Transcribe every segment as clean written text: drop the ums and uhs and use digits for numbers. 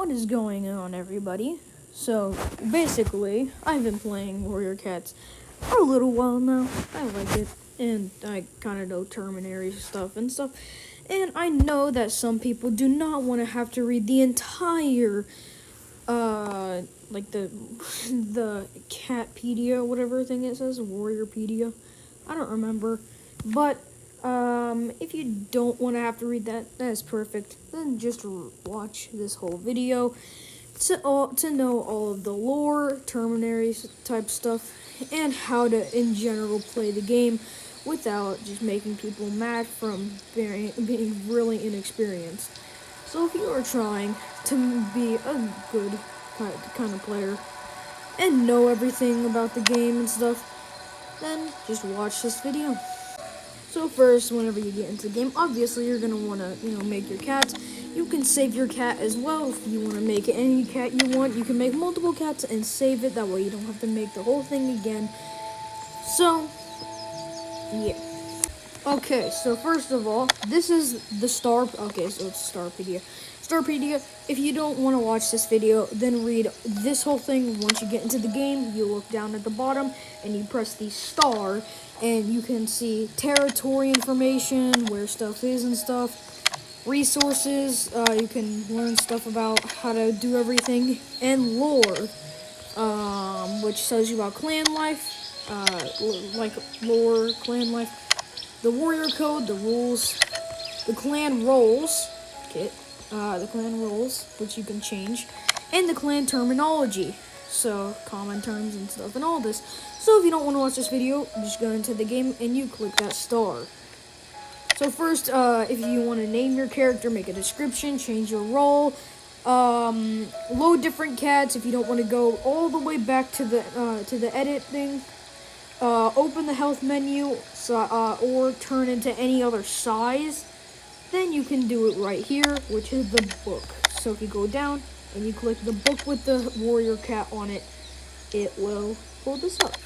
What is going on, everybody? So, basically, I've been playing Warrior Cats for a little while now. I like it, and I kind of know Terminary stuff and stuff. And I know that some people do not want to have to read the entire, like the Catpedia, whatever thing it says, Warriorpedia. I don't remember, but if you don't want to have to read that, that is perfect. Then just watch this whole video to know all of the lore, Terminary type stuff, and how to, in general, play the game without just making people mad from being really inexperienced. So if you are trying to be a good kind of player and know everything about the game and stuff, then just watch this video. So first, whenever you get into the game, obviously you're gonna wanna, make your cats. You can save your cat as well if you wanna make any cat you want. You can make multiple cats and save it. That way you don't have to make the whole thing again. So, yeah. Okay, so first of all, this is the okay, so it's Starpedia. Starpedia, if you don't want to watch this video, then read this whole thing. Once you get into the game, you look down at the bottom, and you press the star, and you can see territory information, where stuff is and stuff, resources, you can learn stuff about how to do everything, and lore, which tells you about clan life, like lore, clan life, the warrior code, the rules, the clan roles, the clan roles, which you can change, and the clan terminology, so common terms and stuff and all this. So if you don't want to watch this video, just go into the game and you click that star. So first, if you want to name your character, make a description, change your role, load different cats if you don't want to go all the way back to the edit thing. Open the health menu, or turn into any other size. Then you can do it right here, which is the book. So if you go down and you click the book with the warrior cat on it, it will pull this up.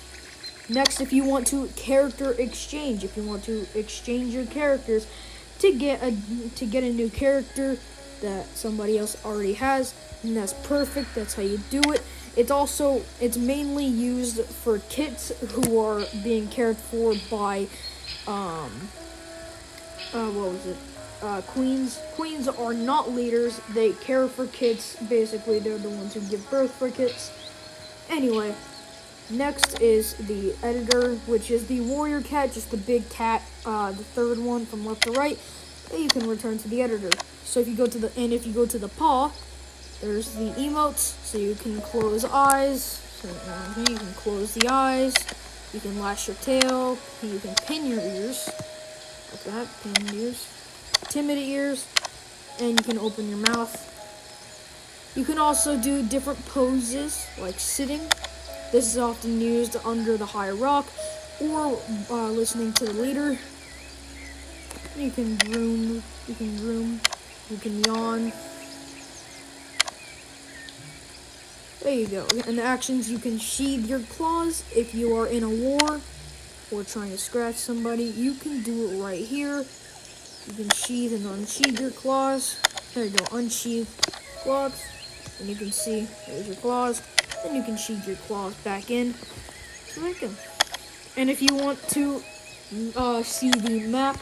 Next, if you want to character exchange, if you want to exchange your characters to get a new character that somebody else already has, and that's perfect. That's how you do it. It's mainly used for kits who are being cared for by queens. Queens are not leaders. They care for kids. Basically, they're the ones who give birth for kids. Anyway, next is the editor, which is the warrior cat, just the big cat, the third one from left to right. And you can return to the editor. So if you go to the paw, there's the emotes, so you can close eyes. So you can close the eyes. You can lash your tail. You can pin your ears. Like that, pin ears. Timid ears, and you can open your mouth. You can also do different poses, like sitting. This is often used under the high rock, or listening to the leader. You can groom, you can yawn. There you go. And the actions, you can sheathe your claws if you are in a war or trying to scratch somebody. You can do it right here. You can sheathe and unsheathe your claws. There you go, unsheathe claws. And you can see, there's your claws. Then you can sheathe your claws back in. So there you go. And if you want to see the map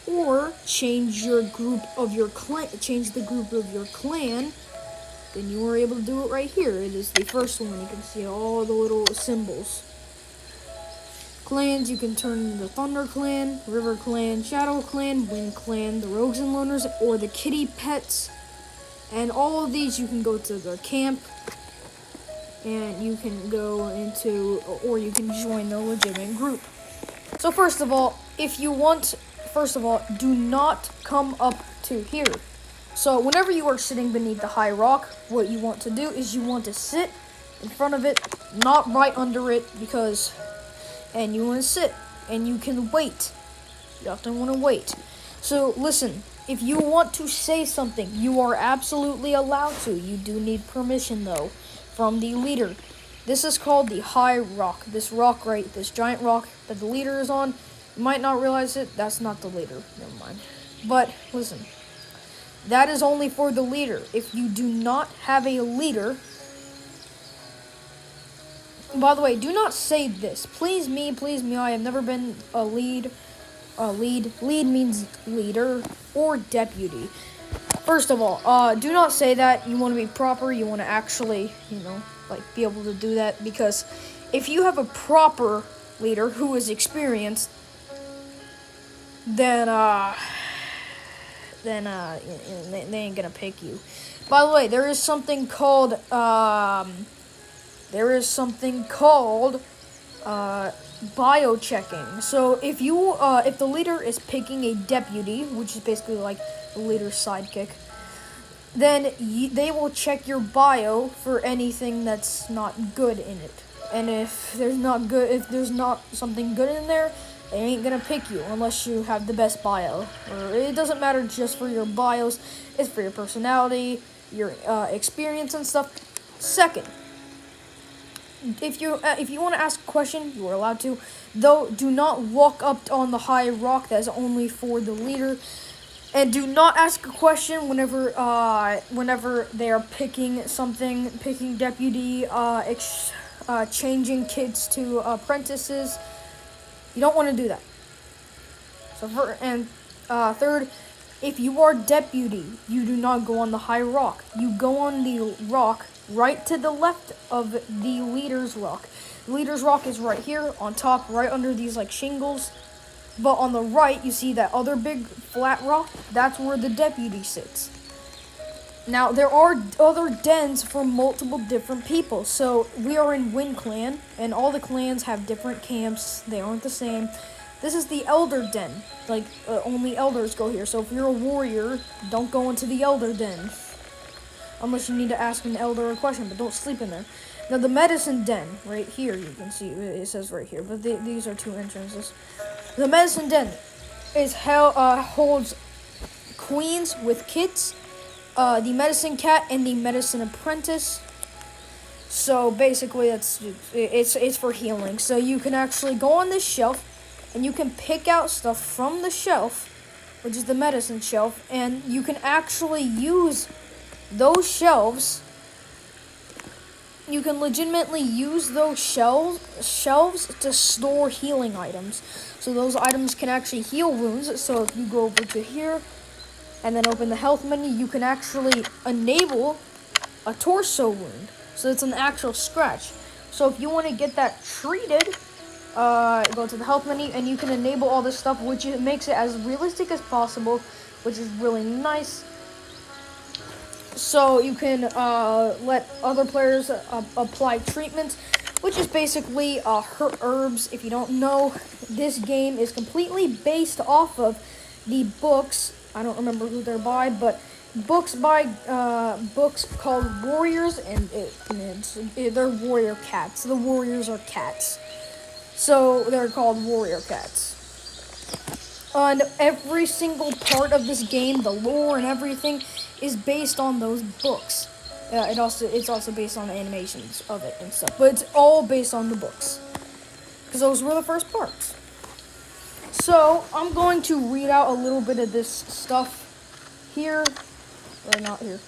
or change your group of your clan, then you are able to do it right here. It is the first one. You can see all the little symbols. Clans, you can turn the Thunder Clan, River Clan, Shadow Clan, Wind Clan, the Rogues and Loners, or the Kitty Pets. And all of these, you can go to their camp, and you can go into, or you can join the legitimate group. So first of all, do not come up to here. So whenever you are sitting beneath the high rock, what you want to do is you want to sit in front of it, not right under it, and you want to sit, and you can wait. You often want to wait. So listen, if you want to say something, you are absolutely allowed to. You do need permission, though, from the leader. This is called the high rock. This giant rock that the leader is on. You might not realize it. That's not the leader. Never mind. But listen. That is only for the leader. If you do not have a leader, by the way, do not say this. Please me, I have never been a lead. Lead means leader or deputy. First of all, do not say that. You want to be proper. You want to actually, like be able to do that. Because if you have a proper leader who is experienced, then they ain't gonna pick you. By the way, there is something called bio-checking. So if the leader is picking a deputy, which is basically like the leader's sidekick, then they will check your bio for anything that's not good in it. And if there's not something good in there, they ain't gonna pick you unless you have the best bio. Or it doesn't matter just for your bios; it's for your personality, your experience and stuff. Second, if you want to ask a question, you are allowed to. Though, do not walk up on the high rock. That is only for the leader. And do not ask a question whenever they are picking deputy, changing kids to apprentices. You don't want to do that. So third, if you are deputy, you do not go on the high rock. You go on the rock right to the left of the leader's rock. The leader's rock is right here on top, right under these like shingles. But on the right, you see that other big flat rock? That's where the deputy sits. Now, there are other dens for multiple different people. So, we are in Wind Clan, and all the clans have different camps. They aren't the same. This is the Elder Den. Like, only elders go here. So, if you're a warrior, don't go into the Elder Den. Unless you need to ask an elder a question, but don't sleep in there. Now, the Medicine Den, right here, you can see, it says right here. But these are two entrances. The Medicine Den holds queens with kids, the medicine cat, and the medicine apprentice. So basically, it's for healing. So you can actually go on this shelf, and you can pick out stuff from the shelf, which is the medicine shelf, and you can actually use those shelves. You can legitimately use those shelves to store healing items. So those items can actually heal wounds. So if you go over to here and then open the health menu, you can actually enable a torso wound. So it's an actual scratch. So if you want to get that treated, go to the health menu and you can enable all this stuff, which makes it as realistic as possible, which is really nice. So you can let other players apply treatments, which is basically herbs. If you don't know, this game is completely based off of the books. I don't remember who they're by, but books called Warriors, and they're warrior cats. The warriors are cats, so they're called warrior cats. And every single part of this game, the lore and everything, is based on those books. It's also based on the animations of it and stuff, but it's all based on the books because those were the first parts. So I'm going to read out a little bit of this stuff here, or not here.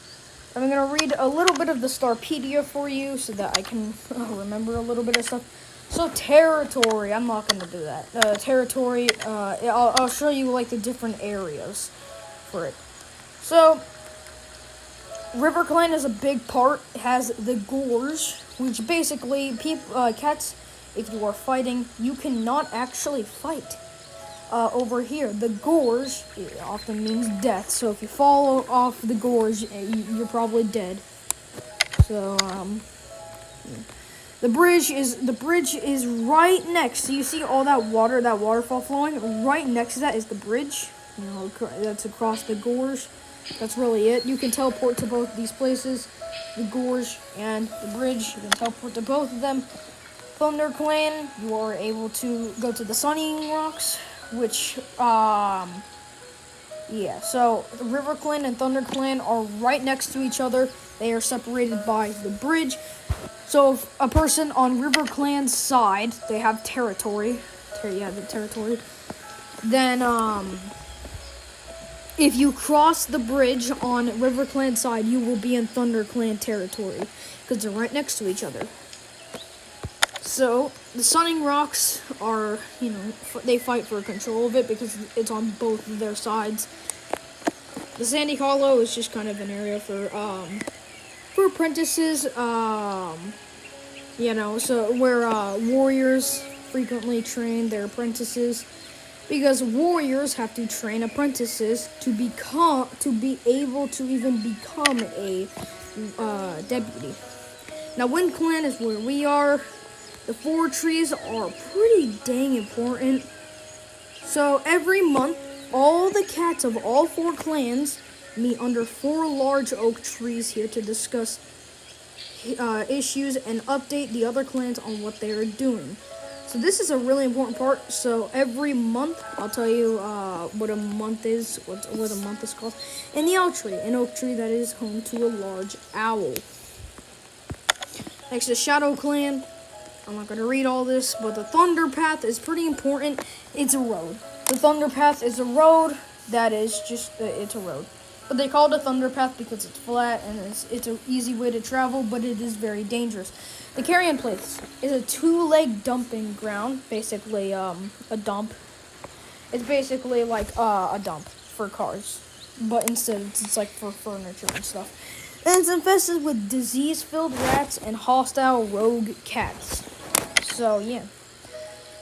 I'm going to read a little bit of the Starpedia for you so that I can remember a little bit of stuff. So territory, I'm not going to do that. Territory, I'll show you like the different areas for it. So River Clan is a big part. It has the gorge, which basically cats, if you are fighting, you cannot actually fight. Over here, the gorge often means death. So if you fall off the gorge, you're probably dead. So the bridge is right next. So you see all that water, that waterfall flowing. Right next to that is the bridge. That's across the gorge. That's really it. You can teleport to both these places, the gorge and the bridge. You can teleport to both of them. Thunder Clan, you are able to go to the Sunny Rocks, which, so River Clan and Thunder Clan are right next to each other. They are separated by the bridge. So if a person on River Clan's side, they have territory, the territory, then, If you cross the bridge on River Clan side, you will be in Thunder Clan territory because they're right next to each other. So the Sunning Rocks are, they fight for control of it because it's on both of their sides. The Sandy Hollow is just kind of an area for apprentices, so where warriors frequently train their apprentices, because warriors have to train apprentices to be able to even become a deputy. Now, Wind Clan is where we are. The 4 trees are pretty dang important. So every month, all the cats of all 4 clans meet under 4 large oak trees here to discuss issues and update the other clans on what they are doing. So this is a really important part. So every month, I'll tell you what a month is, what a month is called. And the owl tree, an oak tree that is home to a large owl. Next is Shadow Clan. I'm not going to read all this, but the Thunder Path is pretty important. It's a road. The Thunder Path is a road that is just, it's a road. But they call it a Thunder Path because it's flat and it's an easy way to travel, but it is very dangerous. The Carrion Place is a 2-leg dumping ground, basically a dump. It's basically like a dump for cars, but instead it's like for furniture and stuff. And it's infested with disease-filled rats and hostile rogue cats. So, yeah.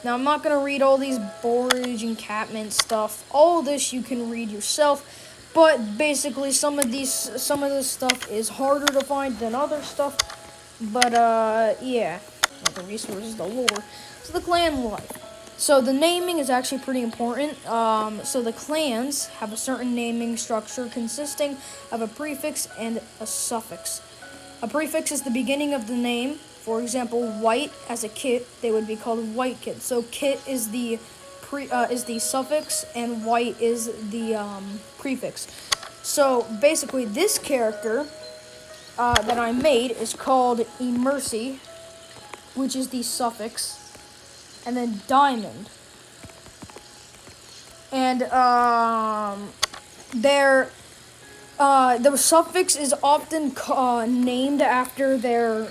Now, I'm not going to read all these borage and catmint stuff. All this you can read yourself. But basically, some of this stuff is harder to find than other stuff. But, yeah. Not the resources, the lore. So, the clan life. So, the naming is actually pretty important. So, the clans have a certain naming structure consisting of a prefix and a suffix. A prefix is the beginning of the name. For example, white as a kit, they would be called white kit. So, kit is the suffix and white is the prefix. So basically, this character that I made is called Emercy, which is the suffix, and then Diamond. And the suffix is often named after their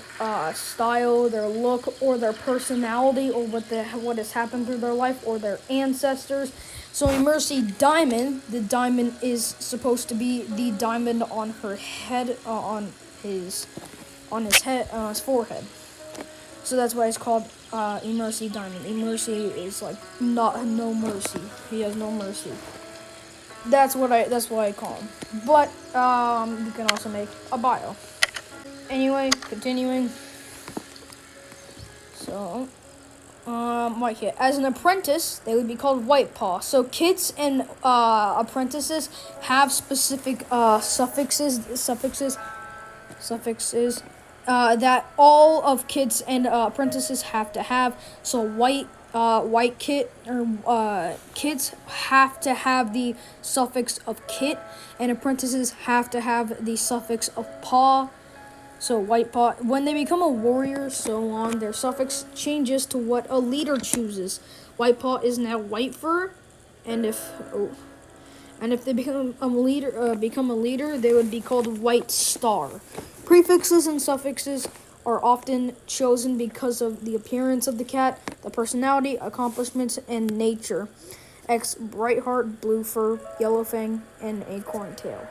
style, their look, or their personality, or what has happened through their life, or their ancestors. So Emercy Diamond, the diamond is supposed to be the diamond on her head, on his forehead. So that's why it's called Emercy Diamond. Emercy is like no mercy. He has no mercy. That's why I call him. But you can also make a bio. Anyway, continuing. So, White Kit. As an apprentice, they would be called White Paw. So kits and apprentices have specific suffixes that all of kits and apprentices have to have. So white kit or kits have to have the suffix of kit, and apprentices have to have the suffix of paw. So white paw, when they become a warrior, so on, their suffix changes to what a leader chooses. White paw is now white fur, and if they become a leader, they would be called White Star. Prefixes and suffixes are often chosen because of the appearance of the cat, the personality, accomplishments, and nature. X bright heart, blue fur, yellow fang, and acorn tail.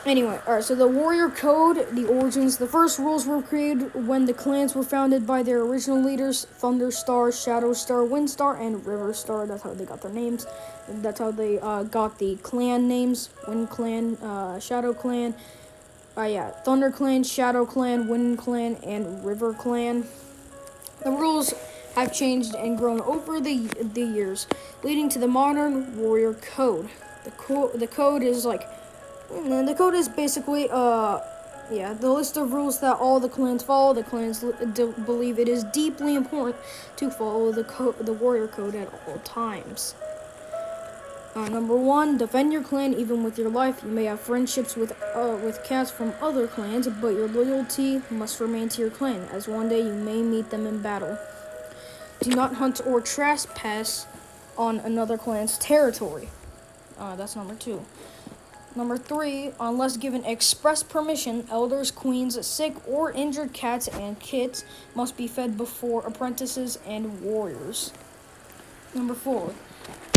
Anyway, alright, so the warrior code, the origins. The first rules were created when the clans were founded by their original leaders, Thunder Star, Shadow Star, Wind Star, and River Star. That's how they got their names. That's how they got the clan names. Wind Clan, Shadow Clan, Thunder Clan, Shadow Clan, Wind Clan, and River Clan. The rules have changed and grown over the years, leading to the modern warrior code. The code is basically the list of rules that all the clans follow. The clans believe it is deeply important to follow the warrior code at all times. Number 1, defend your clan even with your life. You may have friendships with cats from other clans, but your loyalty must remain to your clan, as one day you may meet them in battle. Do not hunt or trespass on another clan's territory. That's number 2. Number 3, unless given express permission, elders, queens, sick or injured cats and kits must be fed before apprentices and warriors. Number 4,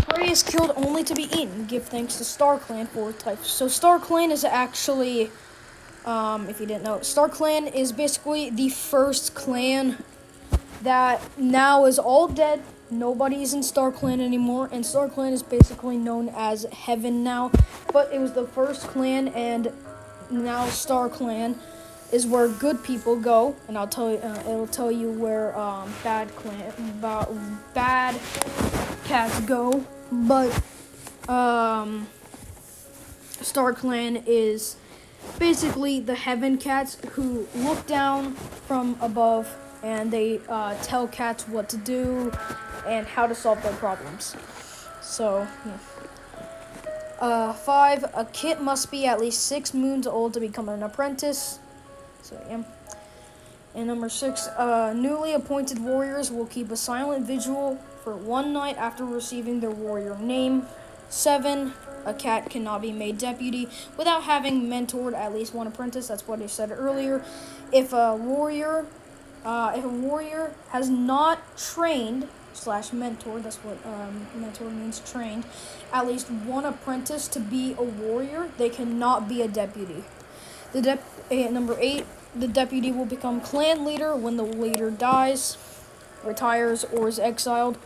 prey is killed only to be eaten. Give thanks to Star Clan for types. So Star Clan is actually, if you didn't know, Star Clan is basically the first clan that now is all dead. Nobody's in Star Clan anymore, and Star Clan is basically known as Heaven now. But it was the first clan, and now Star Clan is where good people go, and I'll tell you. It'll tell you where bad cats go. But Star Clan is basically the Heaven cats who look down from above and they tell cats what to do and how to solve their problems. So, yeah. 5, a kit must be at least 6 moons old to become an apprentice. So, yeah. And number 6, newly appointed warriors will keep a silent vigil for 1 night after receiving their warrior name. 7, a cat cannot be made deputy without having mentored at least 1 apprentice. That's what I said earlier. If a warrior has not trained / mentor, that's what mentor means, trained, at least 1 apprentice to be a warrior, they cannot be a deputy. Number 8, the deputy will become clan leader when the leader dies, retires, or is exiled.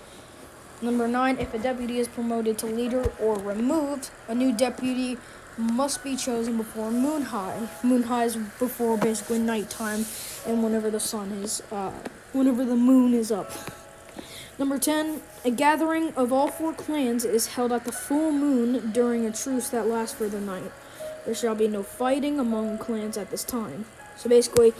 Number 9, if a deputy is promoted to leader or removed, a new deputy must be chosen before moon high. Moon high is before basically nighttime and whenever the moon is up. Number 10, a gathering of all 4 clans is held at the full moon during a truce that lasts for the night. There shall be no fighting among clans at this time. So basically,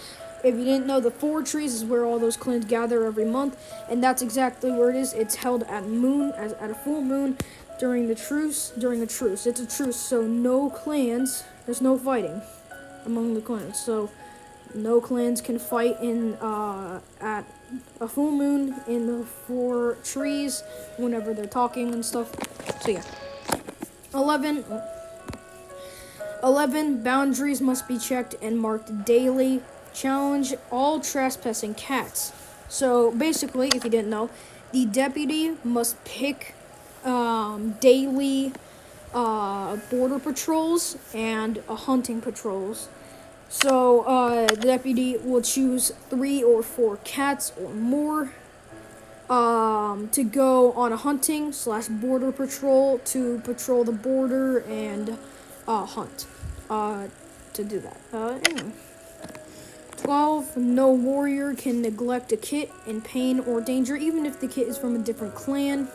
if you didn't know, the 4 trees is where all those clans gather every month, and that's exactly where it is. It's held at a full moon during a truce. It's a truce, so no clans, there's no fighting among the clans. So no clans can fight at a full moon in the 4 trees whenever they're talking and stuff. So yeah. 11, boundaries must be checked and marked daily. Challenge all trespassing cats. So basically, if you didn't know, the deputy must pick daily border patrols and hunting patrols. So the deputy will choose 3 or 4 cats or more to go on a hunting / border patrol to patrol the border and hunt to do that. Anyway. 12, no warrior can neglect a kit in pain or danger, even if the kit is from a different clan.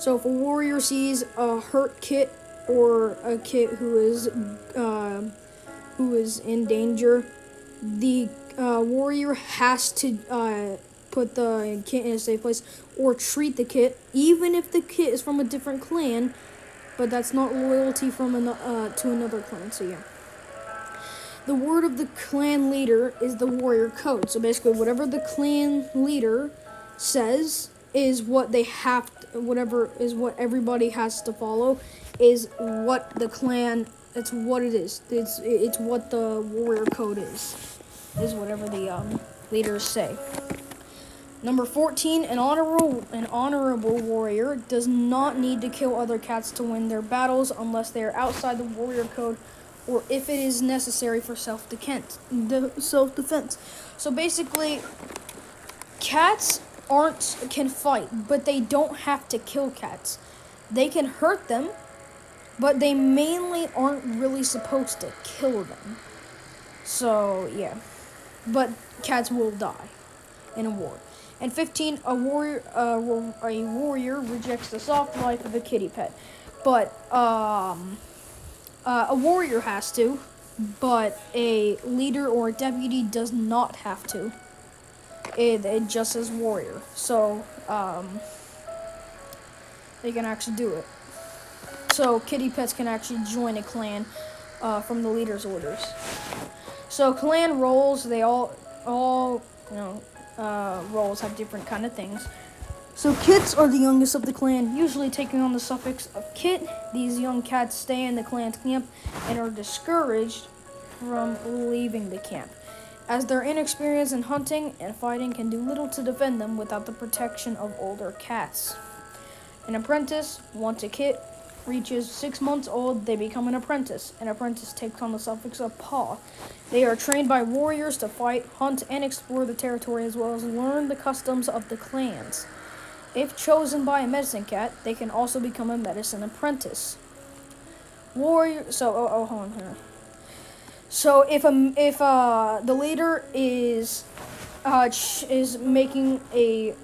So if a warrior sees a hurt kit or a kit who is in danger, the warrior has to put the kit in a safe place or treat the kit, even if the kit is from a different clan, but that's not loyalty from to another clan. So yeah. The word of the clan leader is the warrior code. So basically, whatever the clan leader says is what they have to, whatever is what everybody has to follow, is what the clan, it's what it is. It's what the warrior code is whatever the leaders say. Number 14, an honorable warrior does not need to kill other cats to win their battles unless they are outside the warrior code, or if it is necessary for self-defense. So basically, cats can fight, but they don't have to kill cats. They can hurt them, but they mainly aren't really supposed to kill them. So yeah, but cats will die in a war. And 15, a warrior rejects the soft life of a kitty pet, but a warrior has to, but a leader or a deputy does not have to. It just says warrior. So, they can actually do it. So, kitty pets can actually join a clan from the leader's orders. So, clan roles, they all roles have different kind of things. So kits are the youngest of the clan, usually taking on the suffix of kit. These young cats stay in the clan's camp and are discouraged from leaving the camp, as their inexperience in hunting and fighting can do little to defend them without the protection of older cats. An apprentice, once a kit, reaches 6 months old, they become an apprentice. An apprentice takes on the suffix of paw. They are trained by warriors to fight, hunt, and explore the territory, as well as learn the customs of the clans. If chosen by a medicine cat, they can also become a medicine apprentice. Hold on here. So if the leader is making a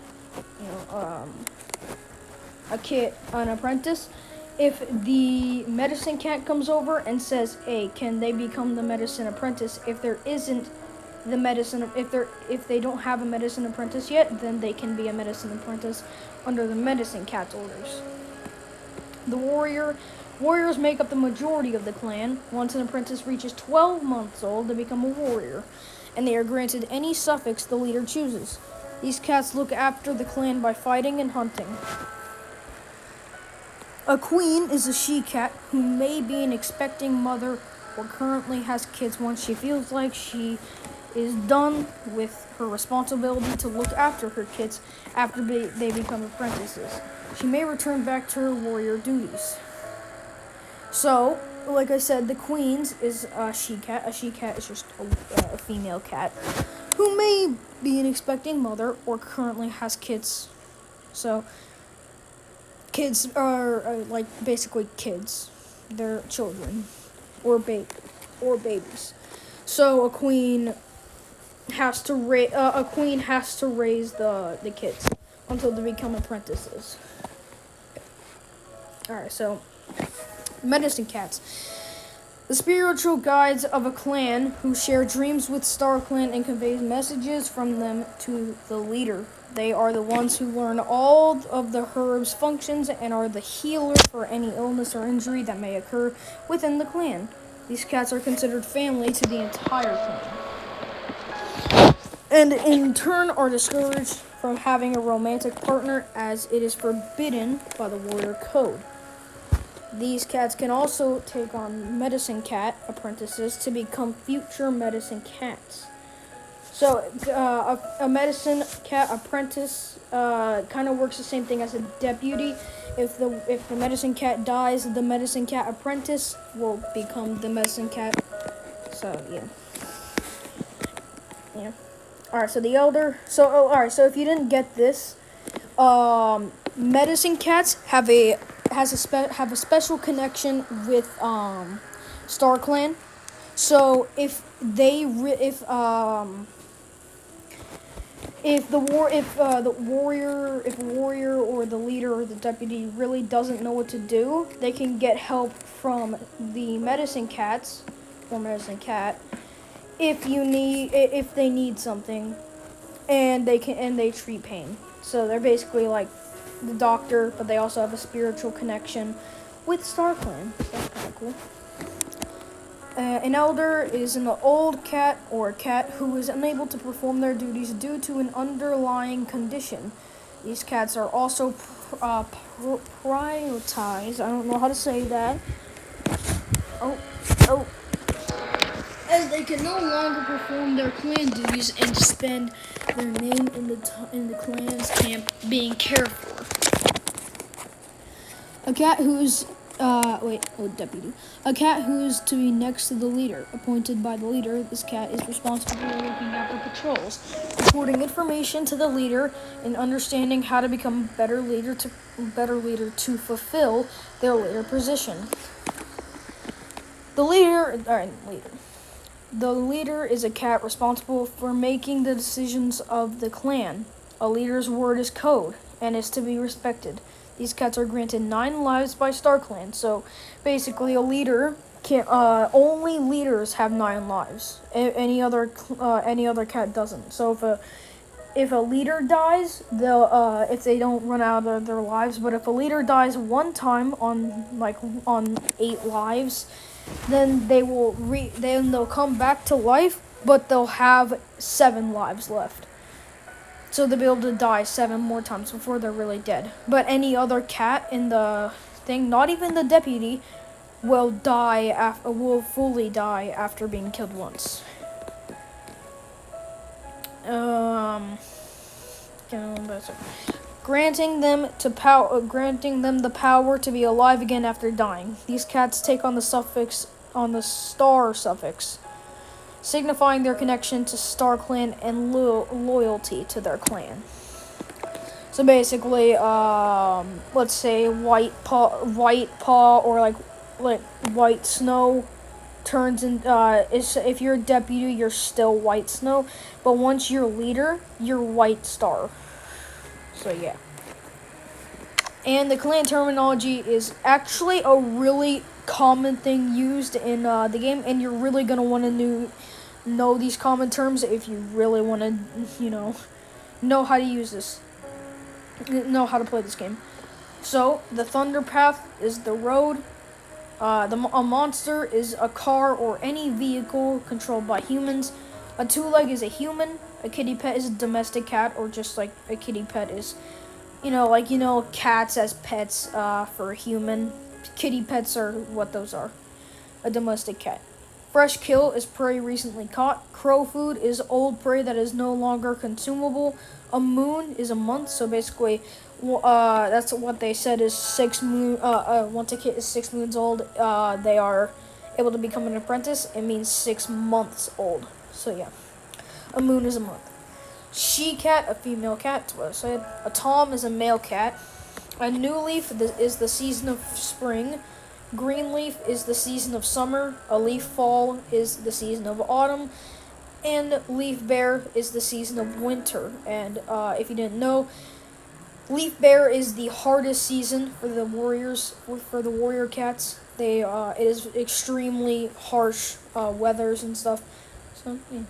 kit, an apprentice, if the medicine cat comes over and says, "Hey, can they become the medicine apprentice?" If there isn't the medicine, if they don't have a medicine apprentice yet, then they can be a medicine apprentice under the medicine cat's orders. The warriors make up the majority of the clan. Once an apprentice reaches 12 months old, they become a warrior, and they are granted any suffix the leader chooses. These cats look after the clan by fighting and hunting. A queen is a she-cat who may be an expecting mother or currently has kids once she feels like she is done with her responsibility to look after her kids after they become apprentices. She may return back to her warrior duties. So, like I said, the queen's is a she-cat. A she-cat is just a female cat who may be an expecting mother or currently has kids. So, kids are like basically kids. They're children or babies. So a queen has to raise the kids until they become apprentices. All right, so medicine cats. The spiritual guides of a clan who share dreams with Star Clan and conveys messages from them to the leader. They are the ones who learn all of the herb's functions and are the healer for any illness or injury that may occur within the clan. These cats are considered family to the entire clan, and in turn are discouraged from having a romantic partner, as it is forbidden by the warrior code. These cats can also take on medicine cat apprentices to become future medicine cats. So a medicine cat apprentice kind of works the same thing as a deputy. If the medicine cat dies, the medicine cat apprentice will become the medicine cat. So yeah. All right. So the elder. All right. So if you didn't get this, medicine cats have a special connection with Star Clan. So if the warrior or the leader or the deputy really doesn't know what to do, they can get help from the medicine cats or medicine cat if they need something, and they treat pain. So they're basically like the doctor, but they also have a spiritual connection with Star Clan. That's kind of cool. An elder is an old cat or a cat who is unable to perform their duties due to an underlying condition. These cats are also prioritized. I don't know how to say that. As they can no longer perform their clan duties and spend their name in the clan's camp being cared for. A cat who's deputy. A cat who is to be next to the leader. Appointed by the leader, this cat is responsible for looking after patrols, reporting information to the leader, and understanding how to become a better leader to fulfill their leader position. The leader is a cat responsible for making the decisions of the clan. A leader's word is code and is to be respected. These cats are granted 9 lives by Star Clan. So basically, a leader can only leaders have 9 lives. Any other cat doesn't. So if a leader dies, they'll if they don't run out of their lives. But if a leader dies one time on 8 lives, then they'll come back to life, but they'll have 7 lives left. So they'll be able to die 7 more times before they're really dead. But any other cat in the thing, not even the deputy, will fully die after being killed once. Granting them the power to be alive again after dying. These cats take on the star suffix, signifying their connection to Star Clan and loyalty to their clan. So basically, let's say white paw, or like white snow turns in. If you're a deputy, you're still white snow, but once you're leader, you're white star. So yeah. And the clan terminology is actually a really common thing used in the game, and you're really gonna want to know these common terms if you really want to, know how to use this, know how to play this game. So the thunder path is the road. A monster is a car or any vehicle controlled by humans. A two-leg is a human. A kitty pet is a domestic cat, or just like a kitty pet is, cats as pets for a human. Kitty pets are what those are. A domestic cat. Fresh kill is prey recently caught. Crow food is old prey that is no longer consumable. A moon is a month, so basically, that's what they said is 6 moon. Once a kid is 6 moons old, they are able to become an apprentice. It means 6 months old. So yeah, a moon is a month. She cat, a female cat. That's what I said. A tom is a male cat. A new leaf is the season of spring. Green leaf is the season of summer. A leaf fall is the season of autumn. And leaf bear is the season of winter. And if you didn't know, leaf bear is the hardest season for the warrior cats. It is extremely harsh weathers and stuff. So yeah,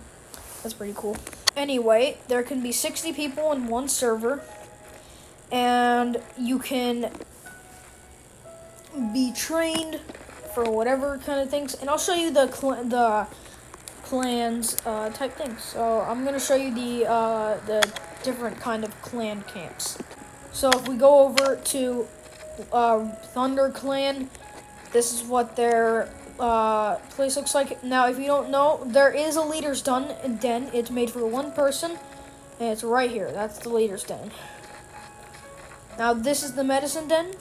that's pretty cool. Anyway, there can be 60 people in one server, and you can be trained for whatever kind of things. And I'll show you the clans type things. So I'm gonna show you the different kind of clan camps. So if we go over to Thunder Clan, this is what their place looks like. Now, if you don't know, there is a leader's den. It's made for one person, and it's right here. That's the leader's den. Now, this is the medicine den.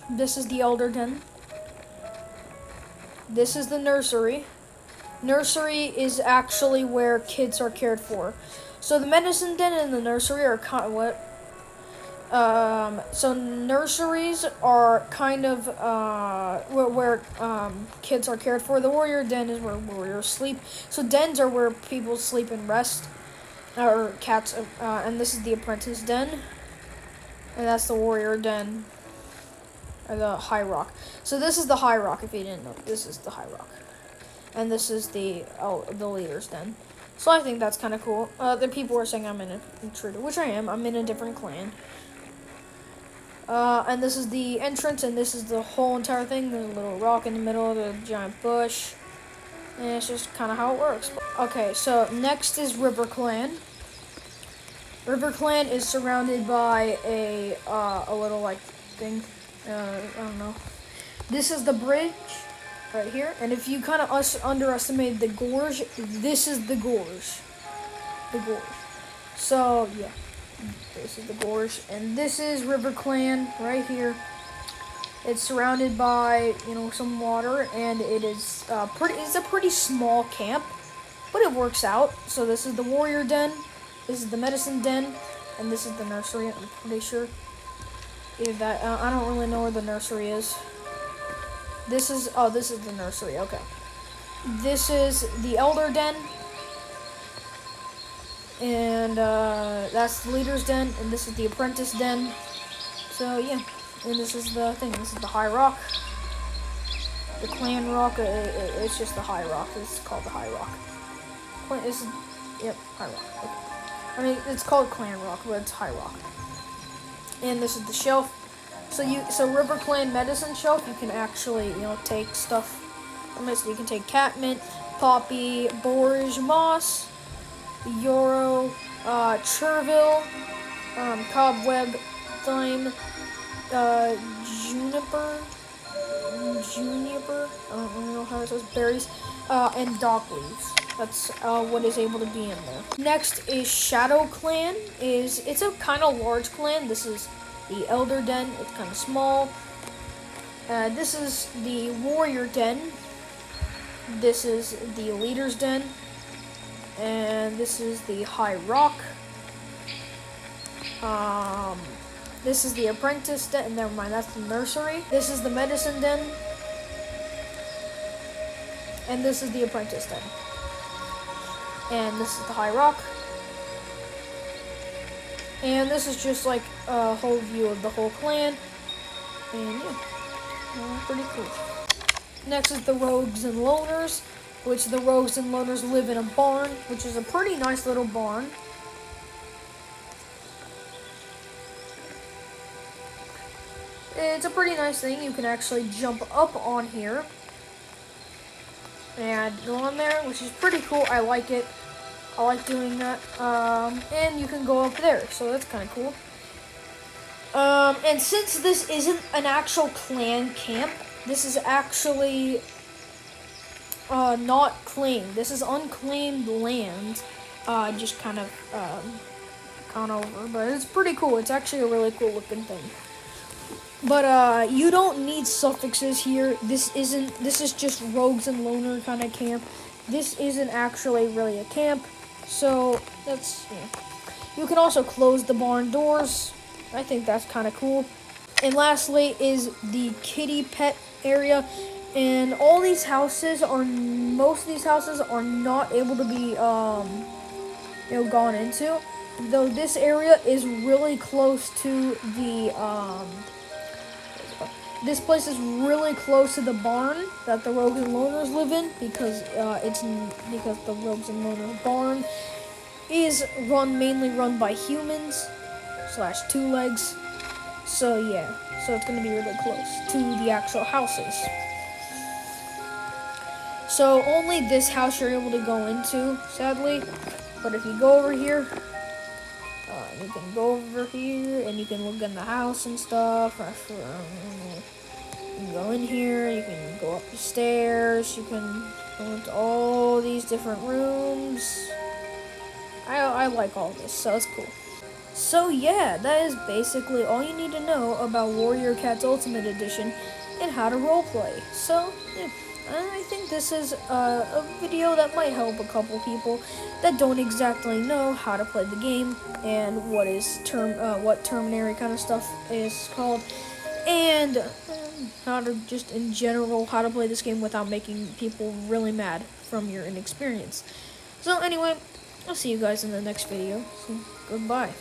This is the elder den. This is the nursery. Nursery is actually where kids are cared for. So the medicine den and the nursery are kind of what. So nurseries are kind of where kids are cared for. The warrior den is where warriors sleep. So dens are where people sleep and rest, or cats. And this is the apprentice den, and that's the warrior den, or the high rock. So this is the high rock. If you didn't know, this is the high rock, and this is the leader's den. So I think that's kind of cool. The people are saying I'm an intruder, which I am. I'm in a different clan. And this is the entrance, and this is the whole entire thing. There's a little rock in the middle of the giant bush. And it's just kind of how it works. Okay, so next is River Clan. River Clan is surrounded by a little, like, thing. I don't know. This is the bridge right here. And if you kind of underestimate the gorge, this is the gorge. The gorge. So, yeah. This is the gorge, and this is River Clan right here. It's surrounded by, some water, and it is it's a pretty small camp, but it works out. So this is the warrior den, this is the medicine den, and this is the nursery. I'm pretty sure. I don't really know where the nursery is. This is the nursery. Okay. This is the elder den. And that's the leader's den, and this is the apprentice den. So yeah, and this is the thing. This is the high rock, the clan rock. It's just the high rock. It's called the high rock. High rock. Okay. I mean, it's called clan rock, but it's high rock. And this is the shelf. So River Clan medicine shelf. You can actually take stuff from it. So you can take catmint, poppy, borage moss. Euro, Chervil, Cobweb, Thyme, Juniper, I don't really know how it says, berries, and dock leaves. That's what is able to be in there. Next is Shadow Clan. It's a kind of large clan. This is the Elder Den. It's kind of small. This is the Warrior Den. This is the Leader's Den. And this is the High Rock. This is the Apprentice Den. Never mind, that's the Nursery. This is the Medicine Den. And this is the Apprentice Den. And this is the High Rock. And this is just like a whole view of the whole clan. And yeah, pretty cool. Next is the Rogues and Loners, which the Rogues and Loners live in a barn, which is a pretty nice little barn. It's a pretty nice thing. You can actually jump up on here and go on there, which is pretty cool. I like it. I like doing that. And you can go up there, so that's kind of cool. And since this isn't an actual clan camp, this is actually not claimed. This is unclaimed land. Just kind of gone over, but it's pretty cool. It's actually a really cool looking thing. But you don't need suffixes here. This is just Rogues and Loner kind of camp. This isn't actually really a camp, so that's, yeah. You can also close the barn doors. I think that's kind of cool. And lastly is the kitty pet area. And all these houses most of these houses are not able to be, gone into. Though this area is really close to the, this place is really close to the barn that the Rogues and Loners live in, because because the Rogues and Loners barn is mainly run by humans / two legs. So yeah, so it's gonna be really close to the actual houses. So only this house you're able to go into, sadly. But if you go over here, you can go over here and you can look in the house and stuff. You can go in here, you can go up the stairs, you can go into all these different rooms. I like all this, so it's cool. So yeah, that is basically all you need to know about Warrior Cats Ultimate Edition and how to roleplay. So yeah, I think this is a video that might help a couple people that don't exactly know how to play the game and what terminary kind of stuff is called, and how to just in general how to play this game without making people really mad from your inexperience. So anyway, I'll see you guys in the next video. So goodbye.